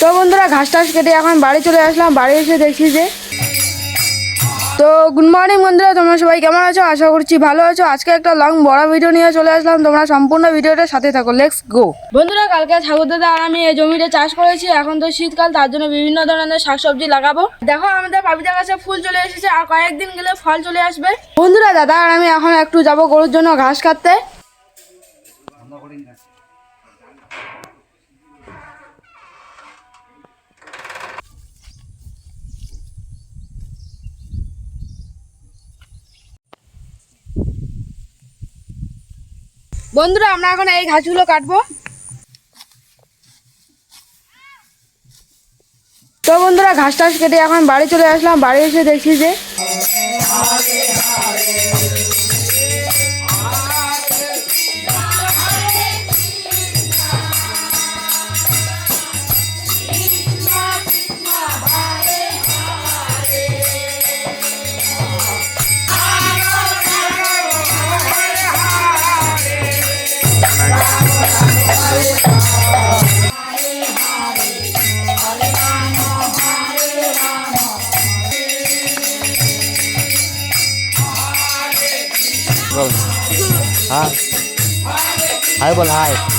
তো বন্ধুরা ঘাস টাস কেটে এখন বাড়ি চলে আসলাম। বাড়ি এসে দেখছি যে তো গুড মর্নিং বন্ধুরা, তোমরা সবাই কেমন আছো? আশা করছি ভালো আছো। আজকে একটা লং বড় ভিডিও নিয়ে চলে আসলাম, তোমরা সম্পূর্ণ ভিডিওটার সাথে থাকো। Let's go. বন্ধুরা কালকে ঠাকুর দাদা আর আমি এই জমিতে চাষ করেছি। এখন তো শীতকাল, তার জন্য বিভিন্ন ধরনের শাকসবজি লাগাবো। দেখো আমাদের পাপিতা গাছে ফুল চলে এসেছে, আর কয়েকদিন গেলে ফল চলে আসবে। বন্ধুরা দাদা আর আমি এখন একটু যাবো গরুর জন্য ঘাস কাটতে। বন্ধুরা আমরা এখন এই ঘাসগুলো কাটবো। তো বন্ধুরা ঘাস টাস কেটে এখন বাড়ি চলে আসলাম। বাড়ি এসে দেখছি যে बोल हाँ हाय बोल हाय।